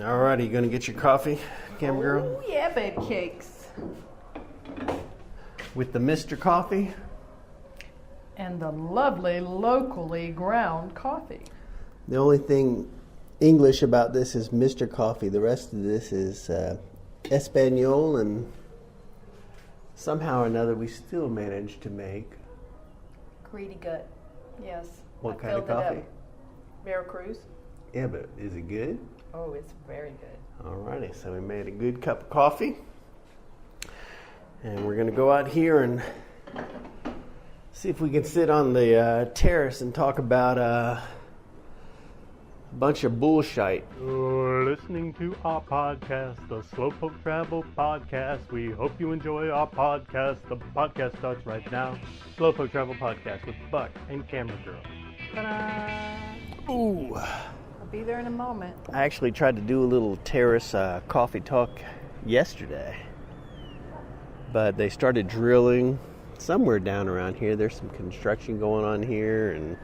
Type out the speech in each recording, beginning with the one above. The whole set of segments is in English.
Alright, are you going to get your coffee, Cam girl? Oh, yeah, baby cakes. With the Mr. Coffee? And the lovely, locally ground coffee. The only thing English about this is Mr. Coffee. The rest of this is Espanol, and somehow or another we still managed to make. Greedy gut, yes. What kind of coffee? Veracruz. Yeah, but is it good? Oh, it's very good. Alrighty, so we made a good cup of coffee. And we're going to go out here and see if we can sit on the terrace and talk about a bunch of bullshit. You're listening to our podcast, the Slowpoke Travel Podcast. We hope you enjoy our podcast. The podcast starts right now. Slowpoke Travel Podcast with Buck and Camera Girl. Ta-da! Ooh. I'll be there in a moment. I actually tried to do a little terrace coffee talk yesterday, but they started drilling somewhere down around here. There's some construction going on here, and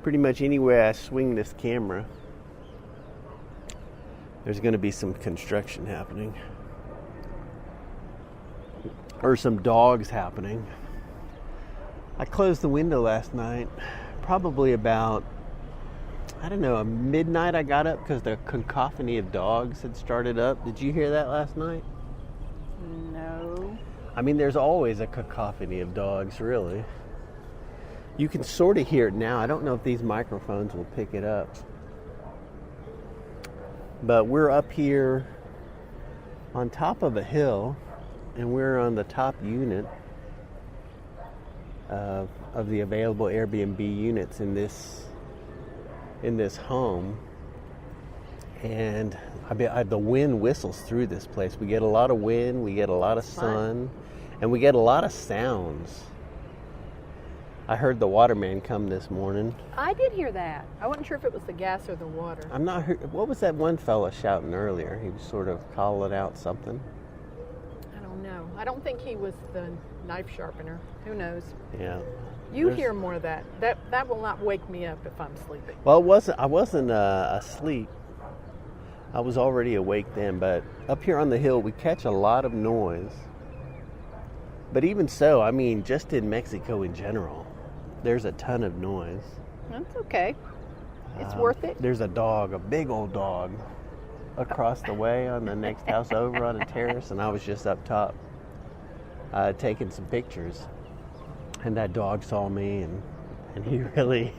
pretty much anywhere I swing this camera, there's going to be some construction happening, or some dogs happening. I closed the window last night, probably about, I don't know, midnight. I got up because the cacophony of dogs had started up. Did you hear that last night? No. I mean, there's always a cacophony of dogs, really. You can sort of hear it now. I don't know if these microphones will pick it up. But we're up here on top of a hill, and we're on the top unit of the available Airbnb units in this home. And the wind whistles through this place. We get a lot of wind, we get a lot of sun, and we get a lot of sounds. I heard the waterman come this morning. I did hear that. I wasn't sure if it was the gas or the water. I'm not. What was that one fella shouting earlier? He was sort of calling out something. I don't know. I don't think he was the knife sharpener. Who knows? Yeah. You hear more of that. That will not wake me up if I'm sleeping. Well, I wasn't asleep. I was already awake then, but up here on the hill, we catch a lot of noise. But even so, I mean, just in Mexico in general, there's a ton of noise. That's okay. It's worth it. There's a dog, a big old dog, across the way on the next house over on a terrace, and I was just up top taking some pictures. And that dog saw me, and he really...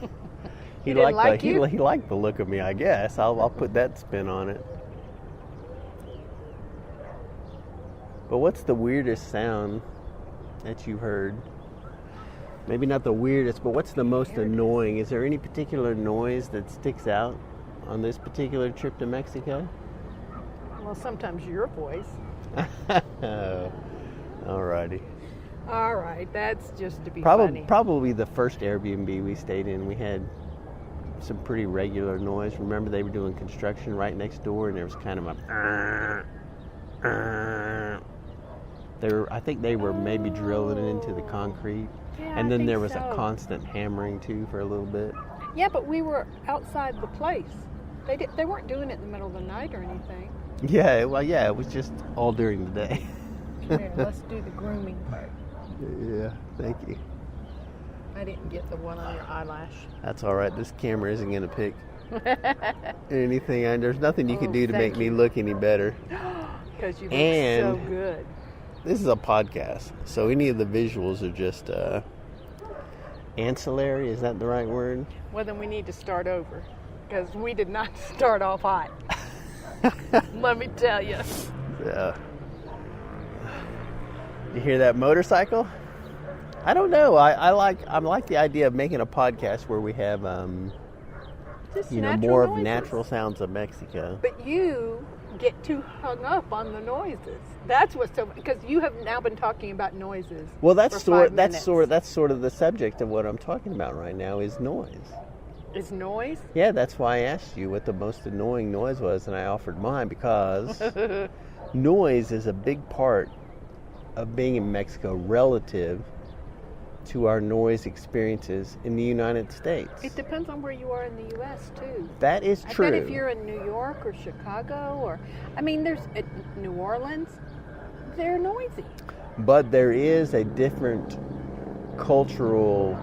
He liked the look of me, I guess. I'll put that spin on it. But what's the weirdest sound that you heard? Maybe not the weirdest, but what's the most annoying? Is there any particular noise that sticks out on this particular trip to Mexico? Well, sometimes your voice. Alrighty. All right, that's just to be funny. Probably the first Airbnb we stayed in, we had some pretty regular noise. Remember, they were doing construction right next door, and there was kind of a... I think they were maybe drilling it into the concrete. Yeah, and then there was so. a constant hammering, too, for a little bit. Yeah, but we were outside the place. They weren't doing it in the middle of the night or anything. Yeah, it was just all during the day. Here, let's do the grooming part. Yeah, thank you. I didn't get the one on your eyelash. That's all right. This camera isn't going to pick anything. There's nothing you can do to make me look any better. Because you look so good. This is a podcast, so any of the visuals are just ancillary. Is that the right word? Well, then we need to start over, because we did not start off hot. Let me tell you. Yeah. You hear that motorcycle? I don't know. I like the idea of making a podcast where we have more of natural sounds of Mexico. But you get too hung up on the noises. That's what's so, because you have now been talking about noises. Well, that's sort of the subject of what I'm talking about right now is noise. Is noise? Yeah, that's why I asked you what the most annoying noise was, and I offered mine because noise is a big part of being in Mexico relative to our noise experiences in the United States. It depends on where you are in the U.S. too. That is true. I bet if you're in New York or Chicago there's New Orleans, they're noisy. But there is a different cultural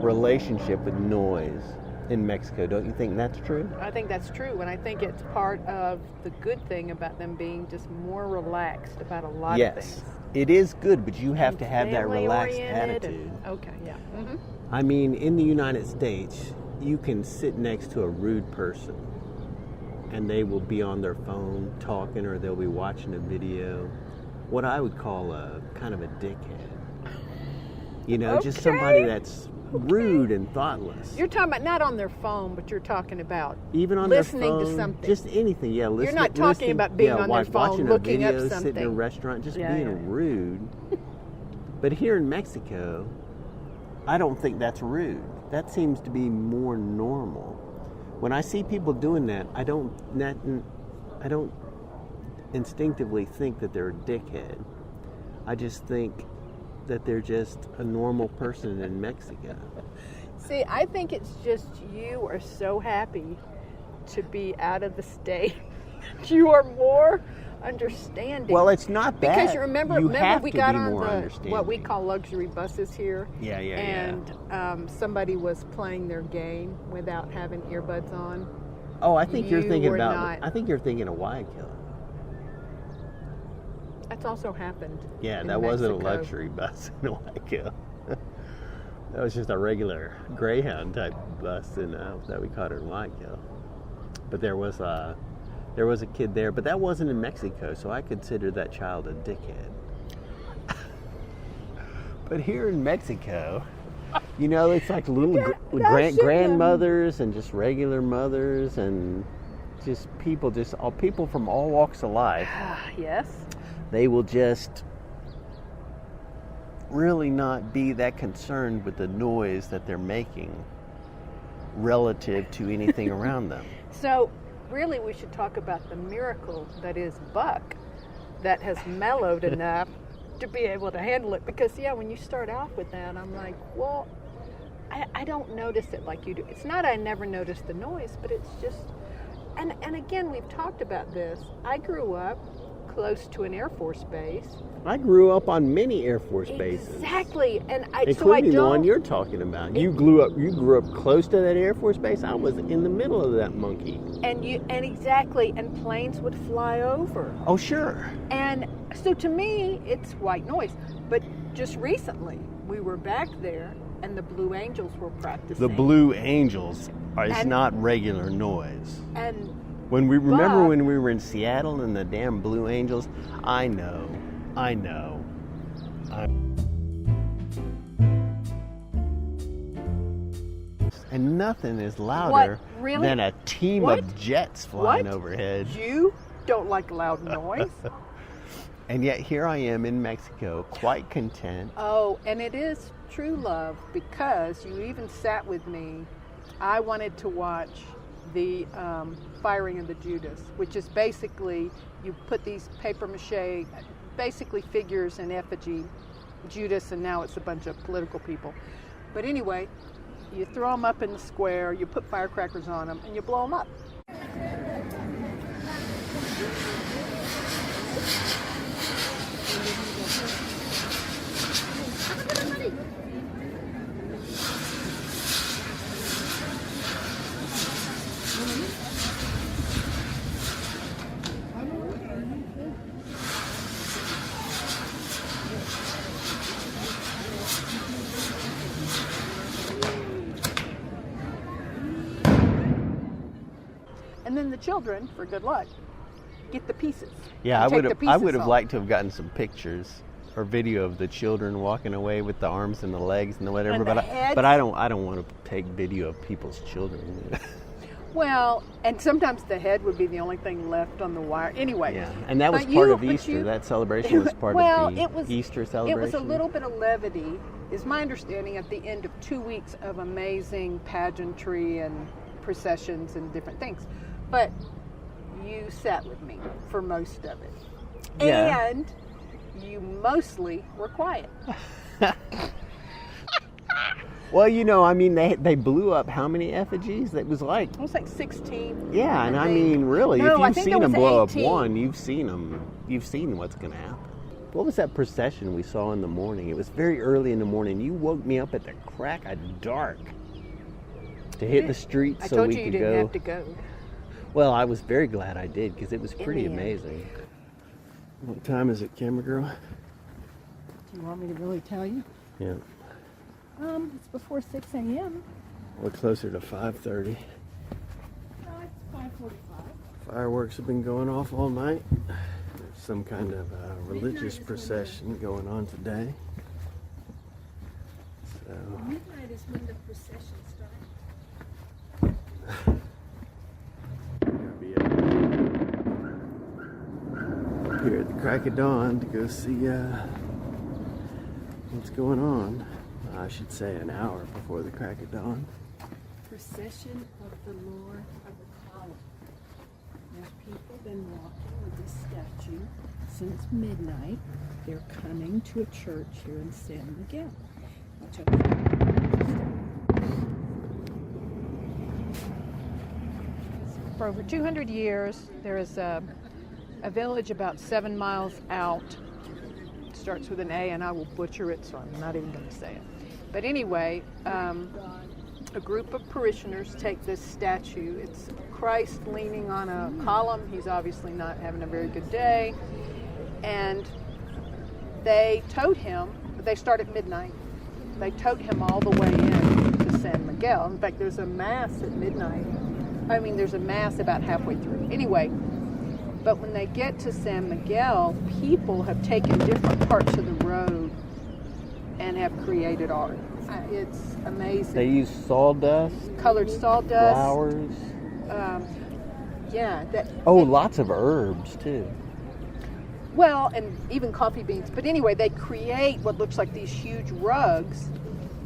relationship with noise in Mexico. Don't you think that's true? I think that's true, and I think it's part of the good thing about them being just more relaxed about a lot of things. Yes, it is good, but you have to have that relaxed Family-oriented attitude. Okay, yeah. Mm-hmm. I mean, in the United States, you can sit next to a rude person and they will be on their phone talking, or they'll be watching a video. What I would call a kind of a dickhead. You know, just somebody that's rude and thoughtless. You're talking about not on their phone, but you're talking about even on listening their phone, to something. Just anything, yeah. You're not talking about being on their phone, watching looking a video, up something. sitting in a restaurant, just being rude. But here in Mexico, I don't think that's rude. That seems to be more normal. When I see people doing that, I don't instinctively think that they're a dickhead. I just think that they're just a normal person in Mexico. See, I think it's just you are so happy to be out of the state. You are more understanding. Well, it's not that. Because remember we got on what we call luxury buses here. Yeah. And somebody was playing their game without having earbuds on. Oh, I think you're thinking were about. not. I think you're thinking of Guayaquil. That's also happened. Yeah, in that wasn't a Mexico. luxury bus in Guayaquil. That was just a regular Greyhound type bus that we caught in Guayaquil. But there was a kid there, but that wasn't in Mexico, so I consider that child a dickhead. But here in Mexico, you know, it's like little grandmothers and just regular mothers and just people from all walks of life. Yes. They will just really not be that concerned with the noise that they're making relative to anything around them. So, really, we should talk about the miracle that is Buck, that has mellowed enough to be able to handle it. Because, when you start off with that, I'm like, well, I don't notice it like you do. It's not I never noticed the noise, but it's just, and again, we've talked about this. I grew up close to an Air Force base. I grew up on many Air Force bases. Exactly, including the one you're talking about. You grew up close to that Air Force base. I was in the middle of that monkey. And planes would fly over. Oh, sure. And so to me, it's white noise. But just recently, we were back there, and the Blue Angels were practicing. The Blue Angels is not regular noise. And when we were in Seattle and the damn Blue Angels, I know. And nothing is louder than a team of jets flying overhead. You don't like loud noise? And yet here I am in Mexico, quite content. Oh, and it is true love, because you even sat with me. I wanted to watch the firing of the Judas, which is basically you put these paper mache, basically figures in effigy, Judas, and now it's a bunch of political people. But anyway, you throw them up in the square, you put firecrackers on them, and you blow them up. And then the children, for good luck, get the pieces. Yeah, I would have liked to have gotten some pictures or video of the children walking away with the arms and the legs and the whatever. But I don't want to take video of people's children. Well, and sometimes the head would be the only thing left on the wire. Anyway. Yeah, and that was part of Easter. That celebration was part of the Easter celebration. It was a little bit of levity, is my understanding, at the end of 2 weeks of amazing pageantry and processions and different things. But you sat with me for most of it. Yeah. And you mostly were quiet. Well, you know, I mean, they blew up how many effigies? It was like... It was like 16. Yeah, and I mean, really, No, I if you've think seen there them was blow 18. up one, you've seen what's going to happen. What was that procession we saw in the morning? It was very early in the morning. You woke me up at the crack of dark to hit the streets so we could go. I told you didn't have to go. Well, I was very glad I did because it was pretty In the end. amazing. What time is it, camera girl? Do you want me to really tell you? Yeah. It's before 6 a.m. We're closer to 5:30. No, it's 5:45. Fireworks have been going off all night. There's some kind of religious procession going on today. So Midnight is when the procession starts. we'll be up here at the crack of dawn to go see what's going on. I should say an hour before the crack of dawn. Procession of the Lord of the Column. There's people been walking with this statue since midnight. They're coming to a church here in San Miguel. Watch out. For over 200 years, there is a village about 7 miles out. It starts with an A, and I will butcher it, so I'm not even going to say it. But anyway, a group of parishioners take this statue. It's Christ leaning on a column. He's obviously not having a very good day. And they towed him. They start at midnight. They towed him all the way in to San Miguel. In fact, there's a mass at midnight. I mean, there's a mass about halfway through. Anyway, but when they get to San Miguel, people have taken different parts of the road and have created art. It's amazing. They use sawdust, Colored sawdust. flowers. Yeah. Lots of herbs too. Well, and even coffee beans. But anyway, they create what looks like these huge rugs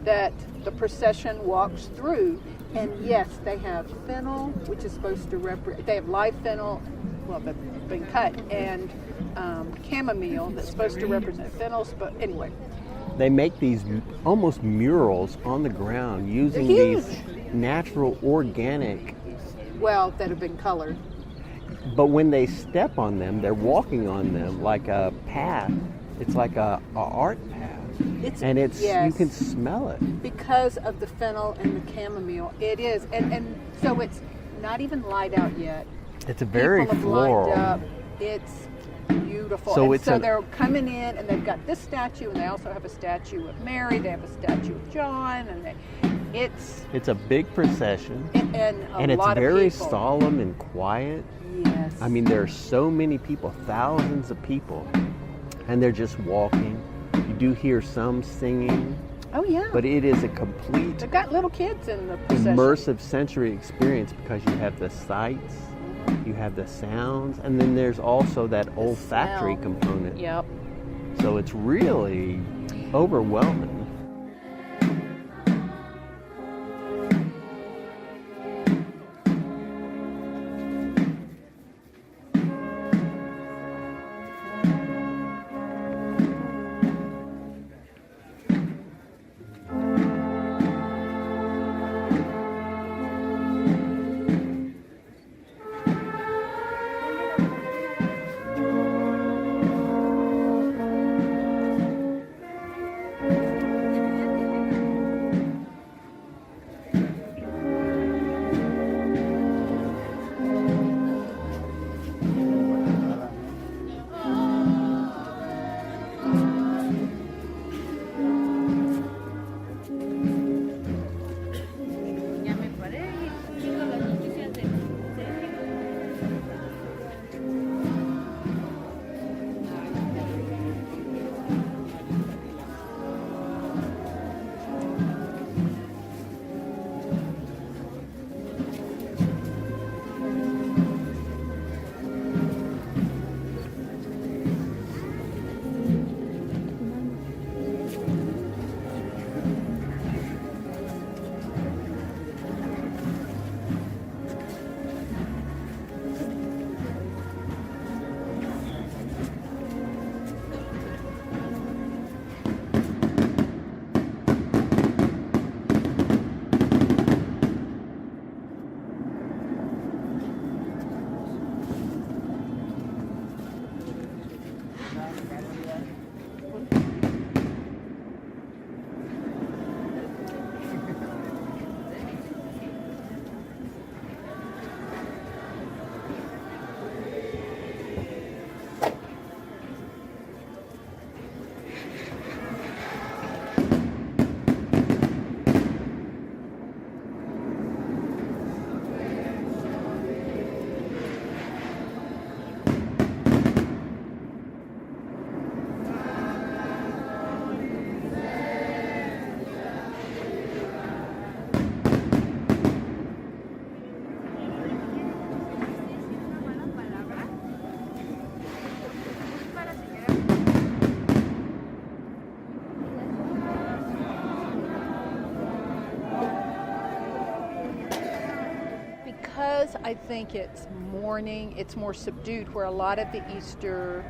that the procession walks through. And yes, they have fennel, which is supposed to represent, they have live fennel, well, that's been cut, and chamomile that's supposed to represent fennels. But anyway. They make these almost murals on the ground using They're these natural, organic. Well, that have been colored. But when they step on them, they're walking on them like a path. It's like a art path. Yes. You can smell it. Because of the fennel and the chamomile, it is. And so it's not even light out yet. It's a very People have floral. lined up. It's beautiful. So So they're coming in, and they've got this statue, and they also have a statue of Mary. They have a statue of John, and it's a big procession, and it's lot very of people. solemn and quiet. Yes. I mean, there are so many people, thousands of people, and they're just walking. You do hear some singing, Oh yeah. but it is a complete They've got little kids in the procession. immersive sensory experience because you have the sights, you have the sounds, and then there's also that olfactory smell. component. Yep. So it's really overwhelming. This, I think it's morning. It's more subdued, where a lot of the Easter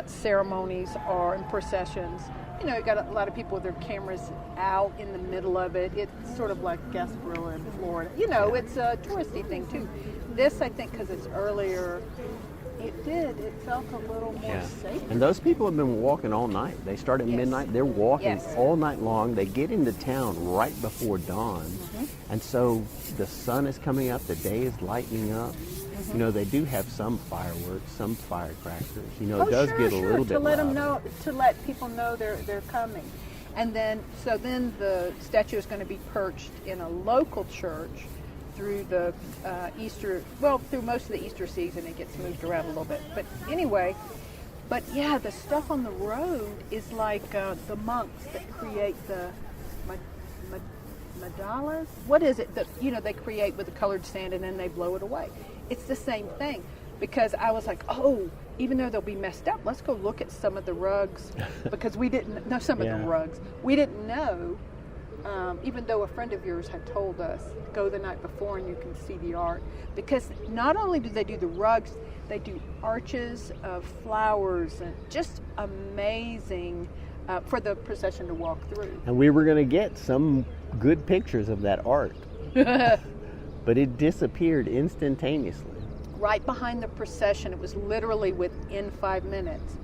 ceremonies are and processions. You know, you got a lot of people with their cameras out in the middle of it. It's sort of like Gasparilla in Florida. You know, it's a touristy thing too. This, I think, because it's earlier, it felt a little more safe. And those people have been walking all night. They start at midnight. They're walking all night long. They get into town right before dawn. And so the sun is coming up. The day is lightening up. You know, they do have some fireworks, some firecrackers. You know, it does get a little bit to let louder. them know, to let people know they're coming. And then the statue is going to be perched in a local church through the through most of the Easter season. It gets moved around a little bit. But anyway, the stuff on the road is like the monks that create the mandalas. What is it that, you know, they create with the colored sand and then they blow it away? It's the same thing, because I was like, oh, even though they'll be messed up, let's go look at some of the rugs, because we didn't know some of the rugs. We didn't know, even though a friend of yours had told us, go the night before and you can see the art. Because not only do they do the rugs, they do arches of flowers and just amazing for the procession to walk through. And we were going to get some good pictures of that art. But it disappeared instantaneously. Right behind the procession, it was literally within 5 minutes.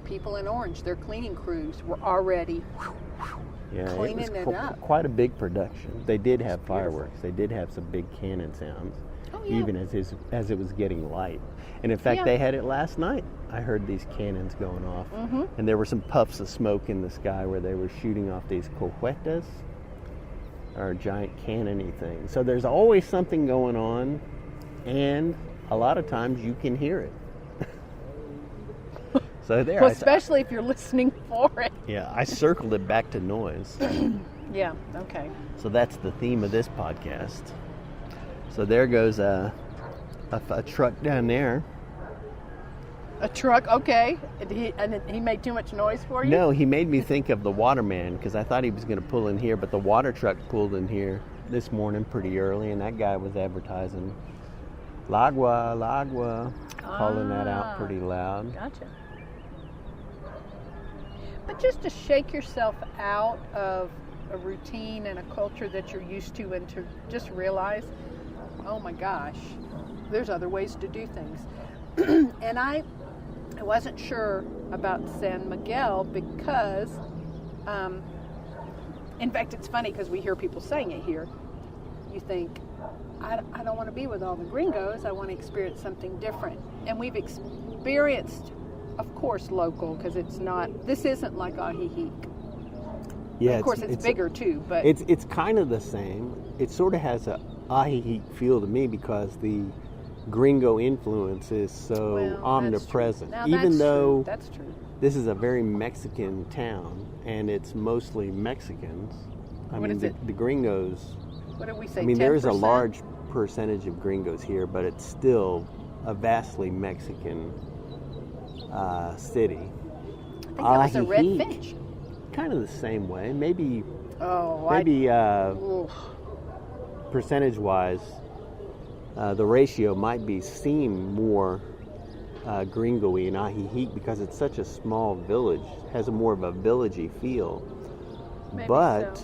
People in orange, their cleaning crews were already cleaning it up. Quite a big production. They did have fireworks. They did have some big cannon sounds, even as it was getting light. And in fact, they had it last night. I heard these cannons going off. And there were some puffs of smoke in the sky where they were shooting off these cohetes, or giant cannon-y things. So there's always something going on, and a lot of times you can hear it. So there. Well, especially if you're listening for it. Yeah, I circled it back to noise. Yeah, okay. So that's the theme of this podcast. So there goes a truck down there. A truck, okay. And he made too much noise for you? No, he made me think of the waterman, because I thought he was going to pull in here, but the water truck pulled in here this morning pretty early, and that guy was advertising Lagua, calling that out pretty loud. Gotcha. But just to shake yourself out of a routine and a culture that you're used to, and to just realize, oh my gosh, there's other ways to do things. And I wasn't sure about San Miguel because, in fact, it's funny because we hear people saying it here. You think, I don't want to be with all the gringos. I want to experience something different. And we've experienced, of course, local, because this isn't like Ajijic. Yeah, of course, it's bigger too, but it's kind of the same. It sort of has a Ajijic feel to me because the Gringo influence is so omnipresent. Even though that's true. This is a very Mexican town, and it's mostly Mexicans. I mean, the Gringos. What did we say? I mean, 10%? there is a large percentage of Gringos here, but it's still a vastly Mexican city. I think that was a red finch. Kind of the same way, maybe. Oh, percentage-wise, the ratio might seem more Gringo-y in Ajijic because it's such a small village. It has more of a villagey feel. Maybe but so.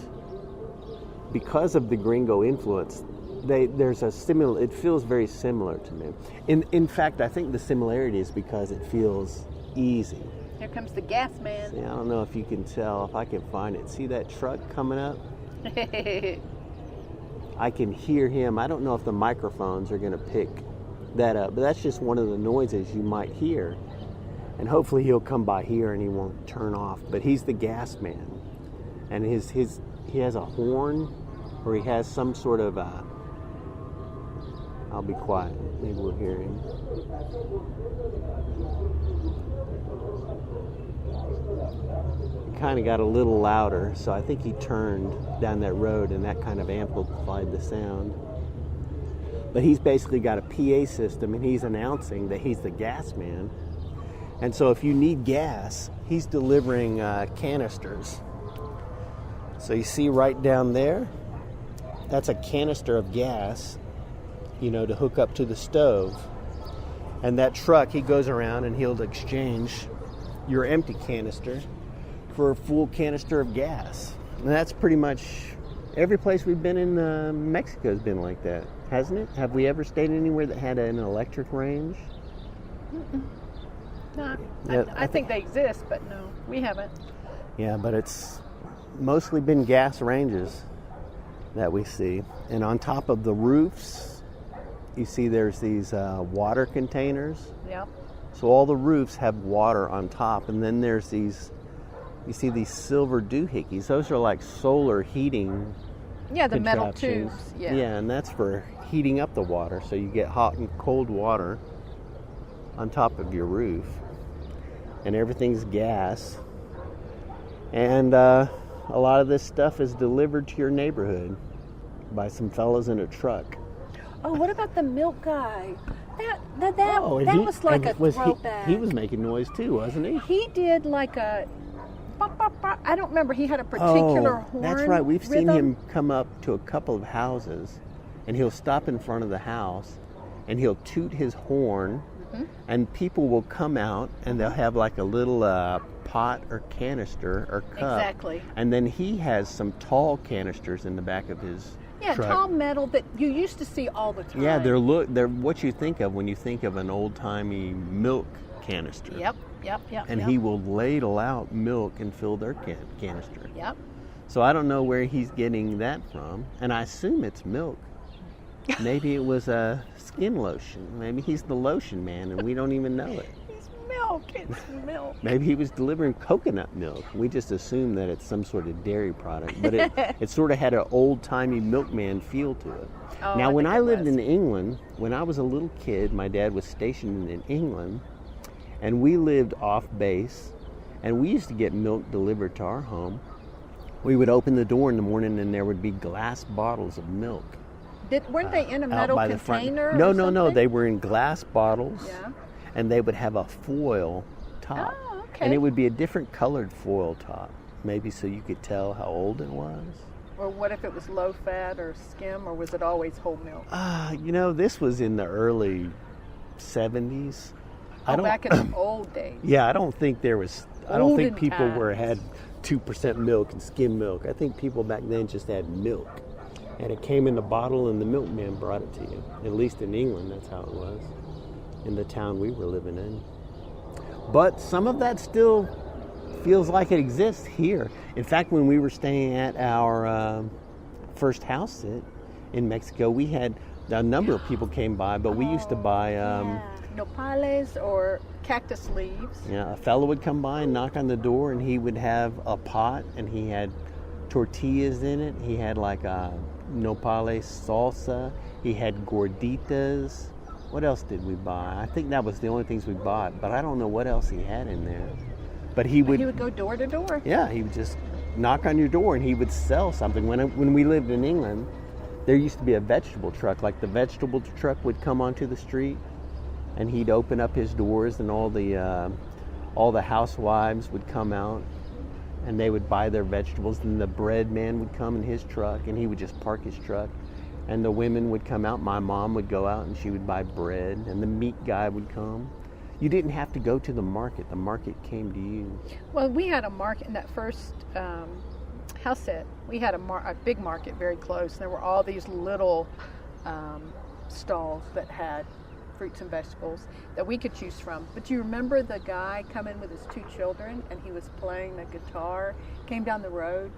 Because of the Gringo influence, there's a similar. It feels very similar to me. In fact, I think the similarity is because it feels easy. Here comes the gas man. See, I don't know if you can tell, if I can find it. See that truck coming up? I can hear him. I don't know if the microphones are going to pick that up, but that's just one of the noises you might hear. And hopefully he'll come by here and he won't turn off. But he's the gas man. And he has a horn, or he has some sort of I'll be quiet. Maybe we'll hear him. It kind of got a little louder, so I think he turned down that road and that kind of amplified the sound. But he's basically got a PA system and he's announcing that he's the gas man. And so if you need gas, he's delivering canisters. So you see right down there, that's a canister of gas. to hook up to the stove. And that truck, he goes around and he'll exchange your empty canister for a full canister of gas. And that's pretty much every place we've been in Mexico has been like that, hasn't it? Have we ever stayed anywhere that had an electric range? No, Yeah, I think they exist, but no, we haven't. Yeah, but it's mostly been gas ranges that we see. And on top of the roofs, you see there's these water containers. Yep. So all the roofs have water on top, and then there's these, you see these silver doohickeys. Those are like solar heating. Yeah, the metal contraptions. tubes. Yeah. Yeah, and that's for heating up the water. So you get hot and cold water on top of your roof. And everything's gas. And a lot of this stuff is delivered to your neighborhood by some fellas in a truck. Oh, what about the milk guy? That was like a throwback. He was making noise too, wasn't he? He did like a... I don't remember. He had a particular horn. That's right. We've seen rhythm. him come up to a couple of houses, and he'll stop in front of the house, and he'll toot his horn, and people will come out, and they'll have like a little pot or canister or cup. Exactly. And then he has some tall canisters in the back of his truck. Tall metal that you used to see all the time. Yeah, they're what you think of when you think of an old-timey milk canister. Yep. And he will ladle out milk and fill their canister. Yep. So I don't know where he's getting that from, and I assume it's milk. Maybe it was a skin lotion. Maybe he's the lotion man, and we don't even know it. It's milk. It's milk. Maybe he was delivering coconut milk. We just assume that it's some sort of dairy product, but it sort of had an old-timey milkman feel to it. Oh, now, when I lived was. in England, when I was a little kid, my dad was stationed in England, and we lived off base, and we used to get milk delivered to our home. We would open the door in the morning, and there would be glass bottles of milk. Weren't they in a metal container? No. They were in glass bottles, Yeah. and they would have a foil top. Oh, okay. And it would be a different colored foil top, maybe so you could tell how old it was. Or what if it was low fat or skim, or was it always whole milk? This was in the early 70s. Back in the old days. Yeah, I don't think Olden people times. had 2% milk and skim milk. I think people back then just had milk. And it came in a bottle and the milkman brought it to you. At least in England, that's how it was. In the town we were living in. But some of that still feels like it exists here. In fact, when we were staying at our first house sit in Mexico, we had a number of people came by, but we used to buy nopales or cactus leaves. a fellow would come by and knock on the door, and he would have a pot, and he had tortillas in it. He had like a nopales salsa. He had gorditas. What else did we buy? I think that was the only things we bought, but I don't know what else he had in there. But he would go door to door. Yeah, he would just knock on your door, and he would sell something. When we lived in England, there used to be a vegetable truck. Like the vegetable truck would come onto the street, and he'd open up his doors, and all the housewives would come out, and they would buy their vegetables. And the bread man would come in his truck, and he would just park his truck. And the women would come out. My mom would go out, and she would buy bread, and the meat guy would come. You didn't have to go to the market. The market came to you. Well, we had a market in that first house set. We had a big market very close. And there were all these little stalls that had fruits and vegetables that we could choose from. But you remember the guy come in with his 2 children, and he was playing the guitar, came down the road,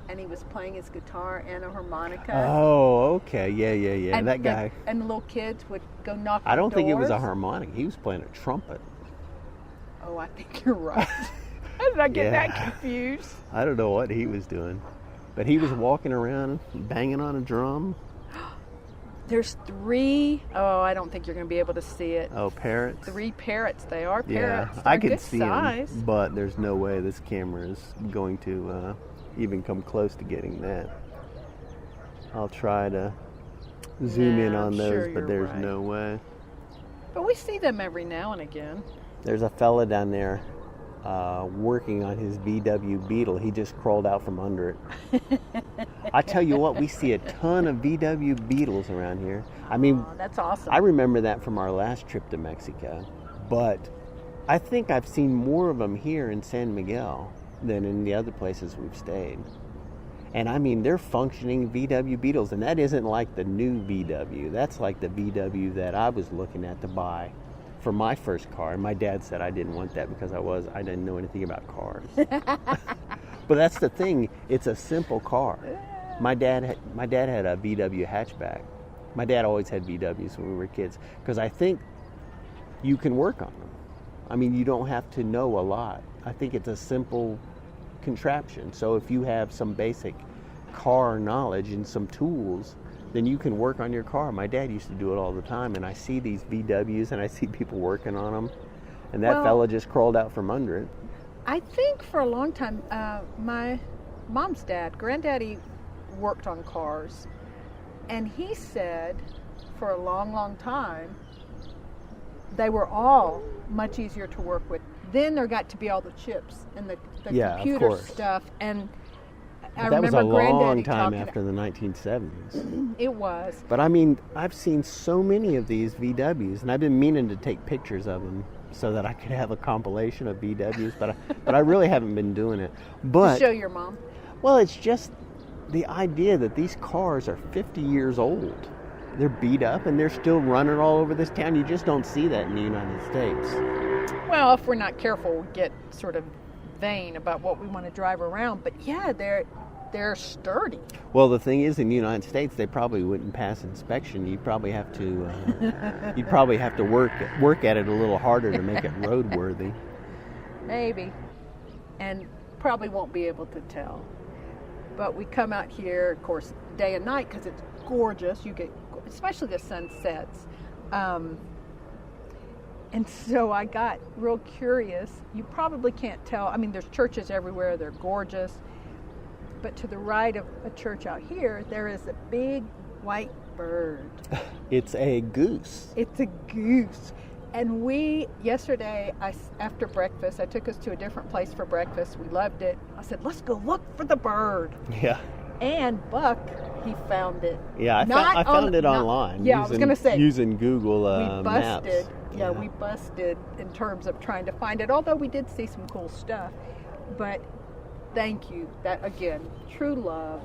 and he was playing his guitar and a harmonica. Oh, okay. Yeah. And that guy. And the little kids would go knock on I don't think it was a doors. harmonica. He was playing a trumpet. Oh, I think you're right. How did I get that confused? I don't know what he was doing. But he was walking around banging on a drum. There's 3. Oh, I don't think you're going to be able to see it. Oh, parrots? 3 parrots. They are parrots. Yeah, They're I could good see size. them, but there's no way this camera is going to even come close to getting that. I'll try to zoom in on I'm those, sure but you're there's right. no way. But we see them every now and again. There's a fella down there working on his VW Beetle. He just crawled out from under it. I tell you what, we see a ton of VW Beetles around here. I mean, that's awesome. I remember that from our last trip to Mexico, but I think I've seen more of them here in San Miguel than in the other places we've stayed. And I mean, they're functioning VW Beetles, and that isn't like the new VW. That's like the VW that I was looking at to buy for my first car. And my dad said I didn't want that because I didn't know anything about cars. But that's the thing. It's a simple car. My dad had a VW hatchback. My dad always had VWs when we were kids because I think you can work on them. I mean, you don't have to know a lot. I think it's a simple contraption. So if you have some basic car knowledge and some tools, then you can work on your car. My dad used to do it all the time, and I see these VWs and I see people working on them, and that fella just crawled out from under it. I think for a long time, my mom's dad, granddaddy, worked on cars, and he said for a long, long time they were all much easier to work with. Then there got to be all the chips and the computer stuff, and I that was a remember long time after the 1970s. It was. But I mean, I've seen so many of these VWs, and I've been meaning to take pictures of them so that I could have a compilation of VWs, but I really haven't been doing it. But show your mom. Well, it's just the idea that these cars are 50 years old. They're beat up and they're still running all over this town. You just don't see that in the United States. Well, if we're not careful, we get sort of vain about what we want to drive around. But yeah, they're sturdy. Well, the thing is, in the United States, they probably wouldn't pass inspection. You'd probably have to work at it a little harder to make it roadworthy. Maybe, and probably won't be able to tell. But we come out here, of course, day and night because it's gorgeous. You get, especially the sunsets. And so I got real curious. You probably can't tell. I mean, there's churches everywhere. They're gorgeous. But to the right of a church out here, there is a big white bird. It's a goose. It's a goose. And yesterday, after breakfast, I took us to a different place for breakfast. We loved it. I said, let's go look for the bird. Yeah. And Buck, he found it. Yeah, I found it online. I was going to say. Using Google Maps. Yeah, we busted in terms of trying to find it, although we did see some cool stuff. But thank you. That, again, true love.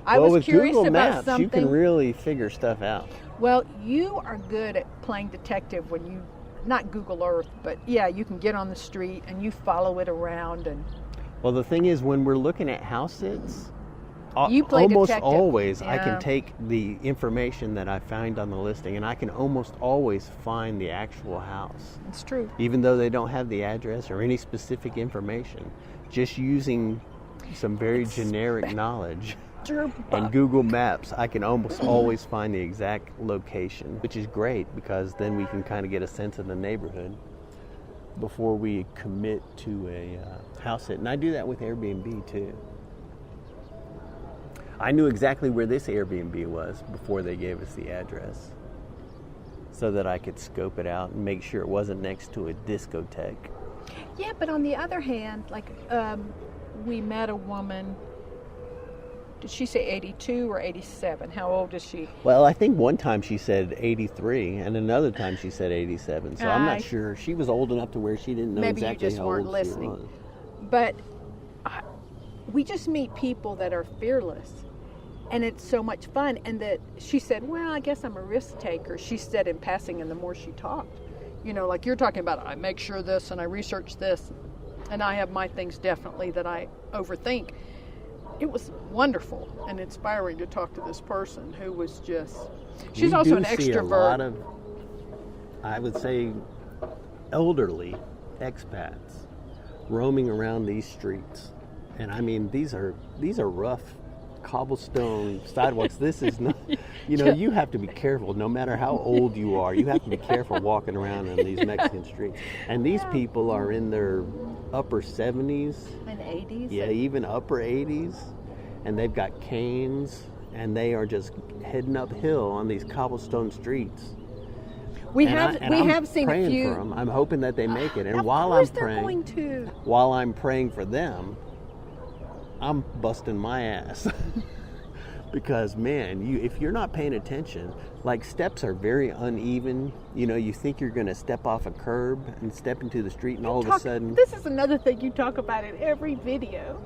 I was curious Google about Maps, something. you can really figure stuff out. Well, you are good at playing detective when you, not Google Earth, but yeah, you can get on the street and you follow it around. And well, the thing is, when we're looking at house sits, you play almost detective. always Yeah. I can take the information that I find on the listing and I can almost always find the actual house. It's true. Even though they don't have the address or any specific information, just using some very generic knowledge and Google Maps, I can almost always find the exact location, which is great because then we can kind of get a sense of the neighborhood before we commit to a house sit. And I do that with Airbnb too. I knew exactly where this Airbnb was before they gave us the address so that I could scope it out and make sure it wasn't next to a discotheque. Yeah, but on the other hand, like we met a woman, did she say 82 or 87? How old is she? Well, I think one time she said 83 and another time she said 87. So I'm not sure. She was old enough to where she didn't know maybe exactly you just how weren't old listening. she was. But we just meet people that are fearless. And it's so much fun. And that she said, well, I guess I'm a risk taker. She said in passing, and the more she talked, you know, like you're talking about, I make sure this and I research this. And I have my things definitely that I overthink. It was wonderful and inspiring to talk to this person who was just, she's also an extrovert. See a lot of, I would say, elderly expats roaming around these streets. And I mean, these are rough cobblestone sidewalks. This is not, you have to be careful no matter how old you are. You have to be careful walking around in these Mexican streets. And these people are in their upper 70s and 80s. Yeah, even upper 80s. And they've got canes and they are just heading uphill on these cobblestone streets. We And have I'm seen praying a few. for them. I'm hoping that they make it. And Of while course I'm they're praying, going to. while I'm praying for them, I'm busting my ass. Because man, if you're not paying attention, like steps are very uneven. You know, you think you're going to step off a curb and step into the street, and all of a sudden. This is another thing you talk about in every video.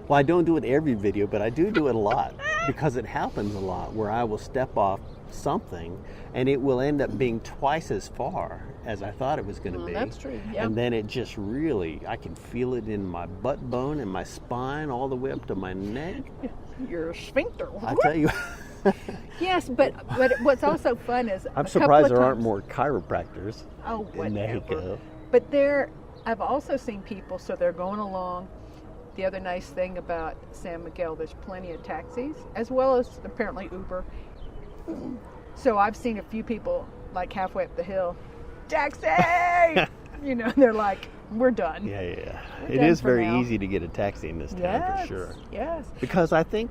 Well, I don't do it every video, but I do it a lot because it happens a lot where I will step off something and it will end up being twice as far as I thought it was going to be. That's true. Yeah. And then it just really, I can feel it in my butt bone and my spine all the way up to my neck. Your sphincter. I tell you. Yes, but what's also fun is I'm surprised there aren't more chiropractors in Mexico. But I've also seen people, so they're going along. The other nice thing about San Miguel, there's plenty of taxis, as well as apparently Uber. So I've seen a few people like halfway up the hill, taxi! You know, they're like, we're done. Yeah. We're It done is for very now. easy to get a taxi in this town for sure. Yes. Because I think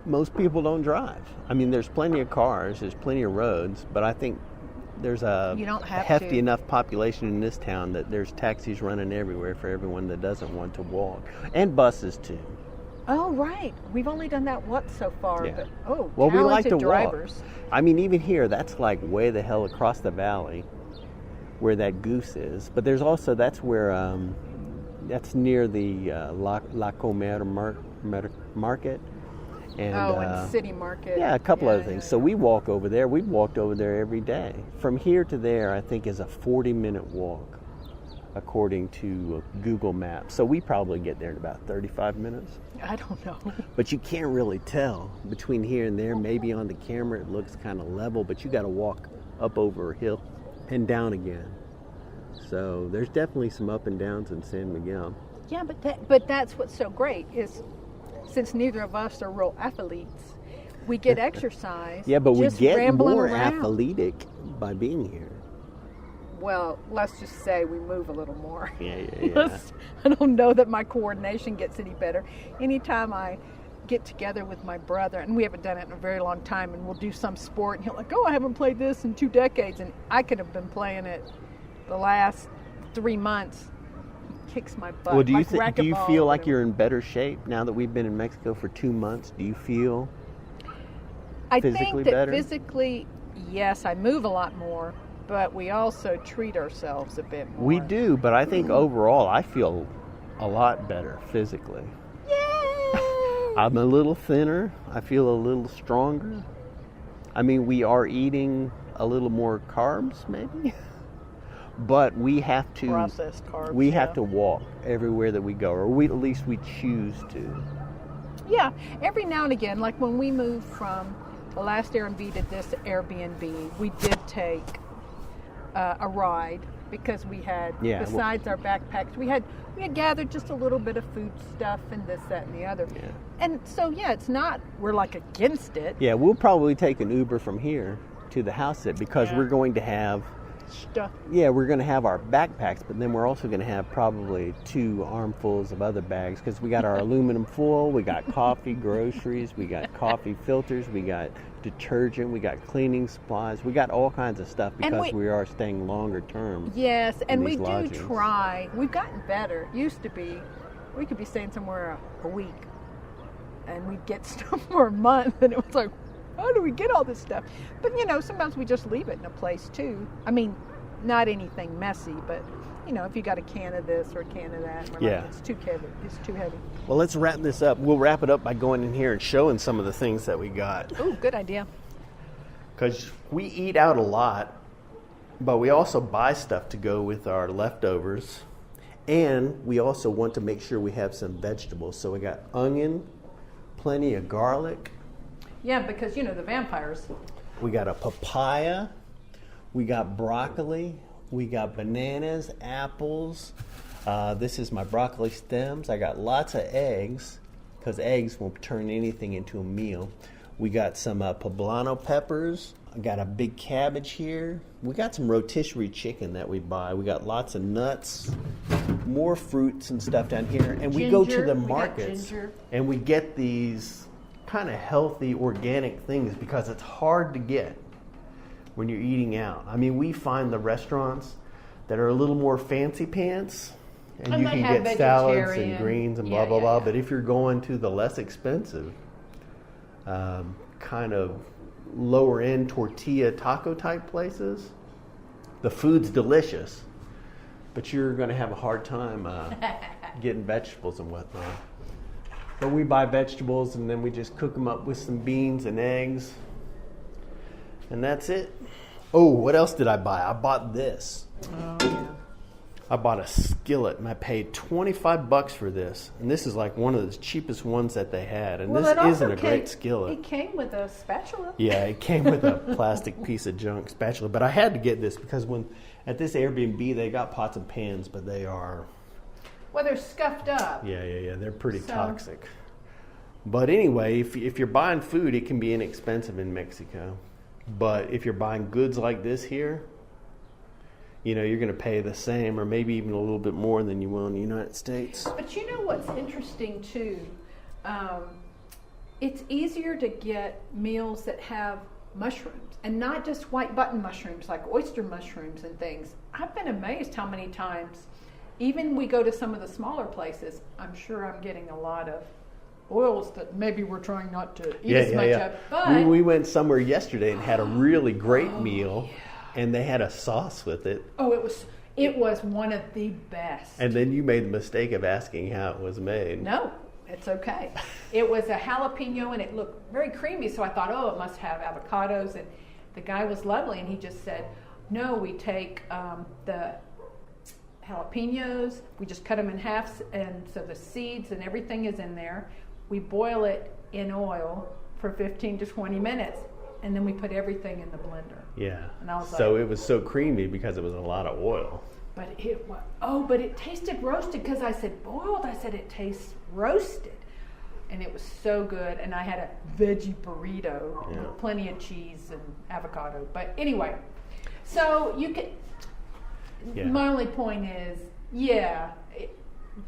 most people don't drive. I mean, there's plenty of cars, there's plenty of roads, but I think there's a You don't have hefty to. enough population in this town that there's taxis running everywhere for everyone that doesn't want to walk. And buses too. Oh, right. We've only done that once so far. Yeah. But, Well, we like to talented drivers. walk. I mean, even here, that's like way the hell across the valley where that goose is. But there's also, that's where, that's near the La Comer Market. And, and City Market. Yeah, a couple other things. So we walk over there. We've walked over there every day. From here to there, I think, is a 40-minute walk, according to Google Maps. So we probably get there in about 35 minutes. I don't know. But you can't really tell between here and there. Maybe on the camera it looks kind of level, but you got to walk up over a hill and down again. So there's definitely some up and downs in San Miguel. Yeah, but that's what's so great is since neither of us are real athletes, we get exercise. Yeah, but we just get rambling more around. athletic by being here. Well, let's just say we move a little more. Yeah. I don't know that my coordination gets any better. Anytime I get together with my brother, and we haven't done it in a very long time, and we'll do some sport, and he'll like, I haven't played this in 2 decades, and I could have been playing it the last 3 months. He kicks my butt. Well, do you racquetball feel or like whatever. you're in better shape now that we've been in Mexico for 2 months? Do you feel physically I think that better? Physically, yes, I move a lot more, but we also treat ourselves a bit more. We do, but I think overall I feel a lot better physically. Yay! I'm a little thinner. I feel a little stronger. I mean, we are eating a little more carbs, maybe. But we have to Processed carbs. We have to walk everywhere that we go, or at least we choose to. Yeah, every now and again, like when we moved from the last Airbnb to this Airbnb, we did take a ride because we had, besides our backpacks, we had gathered just a little bit of food stuff and this, that, and the other. Yeah. And so, it's not, we're like against it. Yeah, we'll probably take an Uber from here to the house sit because we're going to have Stuff. Yeah, we're going to have our backpacks, but then we're also going to have probably 2 armfuls of other bags because we got our aluminum foil, we got coffee, groceries, we got coffee filters, we got detergent, we got cleaning supplies, we got all kinds of stuff because we are staying longer term. Yes, and we do lodgings. try. We've gotten better. Used to be, we could be staying somewhere a week, and we'd get stuff for a month, and it was like, how do we get all this stuff? But, sometimes we just leave it in a place, too. I mean, not anything messy, but, if you got a can of this or a can of that, we're like, it's too heavy. It's too heavy. Well, let's wrap this up. We'll wrap it up by going in here and showing some of the things that we got. Ooh, good idea. Because we eat out a lot, but we also buy stuff to go with our leftovers. And we also want to make sure we have some vegetables. So we got onion, plenty of garlic. Yeah, because, the vampires. We got a papaya. We got broccoli. We got bananas, apples. This is my broccoli stems. I got lots of eggs because eggs will turn anything into a meal. We got some poblano peppers. I got a big cabbage here. We got some rotisserie chicken that we buy. We got lots of nuts, more fruits and stuff down here. And we go to the markets and we get these kind of healthy organic things because it's hard to get. when you're eating out. I mean, we find the restaurants that are a little more fancy pants, and you they can have get salads and vegetarian. greens and blah, Yeah, blah, yeah, blah. yeah. But if you're going to the less expensive, kind of lower end tortilla taco type places, the food's delicious, but you're going to have a hard time getting vegetables and whatnot. But we buy vegetables and then we just cook them up with some beans and eggs. And that's it. Oh, what else did I buy? I bought this. Oh, yeah. I bought a skillet and I paid $25 for this. And this is like one of the cheapest ones that they had. And Well, this it also isn't a great skillet. It came with a spatula. Yeah, it came with a plastic piece of junk spatula. But I had to get this because at this Airbnb, they got pots and pans, but they are... Well, they're scuffed up. Yeah. They're pretty So- toxic. But anyway, if you're buying food, it can be inexpensive in Mexico. But if you're buying goods like this here, you're going to pay the same or maybe even a little bit more than you will in the United States. But you know what's interesting too? It's easier to get meals that have mushrooms and not just white button mushrooms like oyster mushrooms and things. I've been amazed how many times, even we go to some of the smaller places, I'm sure I'm getting a lot of oils that maybe we're trying not to eat as much of. But We went somewhere yesterday and had a really great meal, and they had a sauce with it. oh, it was one of the best. And then you made the mistake of asking how it was made. No, it's okay. It was a jalapeno and it looked very creamy, so I thought, oh, it must have avocados. And the guy was lovely, and he just said, no, we take the jalapenos, we just cut them in half, and so the seeds and everything is in there. We boil it in oil for 15 to 20 minutes, and then we put everything in the blender. Yeah. And I was so like- it was so creamy because it was a lot of oil. But it was, but it tasted roasted because I said boiled. I said it tastes roasted. And it was so good. And I had a veggie burrito with plenty of cheese and avocado. But anyway, so you can, my only point is,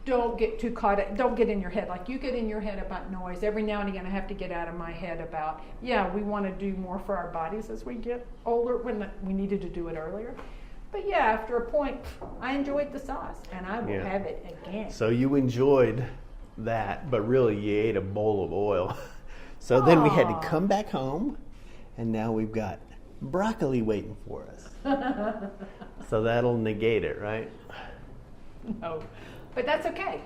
don't get too caught, don't get in your head. Like you get in your head about noise. Every now and again I have to get out of my head about, we want to do more for our bodies as we get older when we needed to do it earlier. But after a point, I enjoyed the sauce, and I will have it again. So you enjoyed that, but really you ate a bowl of oil. So then we had to come back home, and now we've got broccoli waiting for us. So that'll negate it, right? No, but that's okay.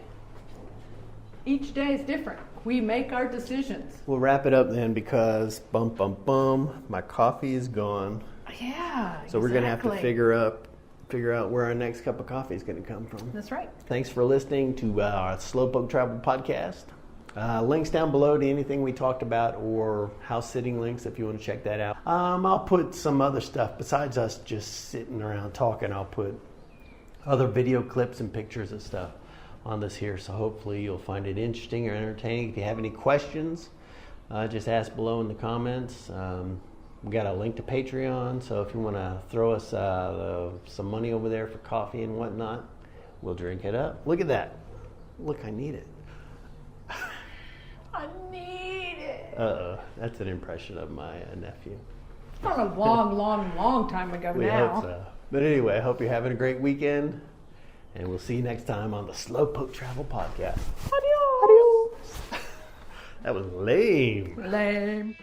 Each day is different. We make our decisions. We'll wrap it up then because my coffee is gone. Yeah, So we're going to have to figure out where our next cup of coffee is going to come from. That's right. Thanks for listening to our Slowpoke Travel Podcast. Links down below to anything we talked about or house sitting links if you want to check that out. I'll put some other stuff besides us just sitting around talking. I'll put other video clips and pictures and stuff on this here. So hopefully you'll find it interesting or entertaining. If you have any questions, just ask below in the comments. We got a link to Patreon, so if you want to throw us some money over there for coffee and whatnot, we'll drink it up. Look at that. Look, I need it. I need it. That's an impression of my nephew. From a long time ago We now. hope so. But anyway, I hope you're having a great weekend, and we'll see you next time on the Slowpoke Travel Podcast. Adios. That was lame. Lame.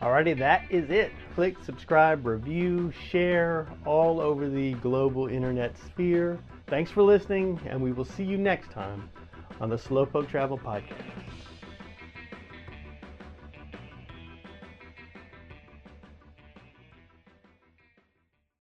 Alrighty, that is it. Click, subscribe, review, share all over the global internet sphere. Thanks for listening, and we will see you next time on the Slowpoke Travel Podcast.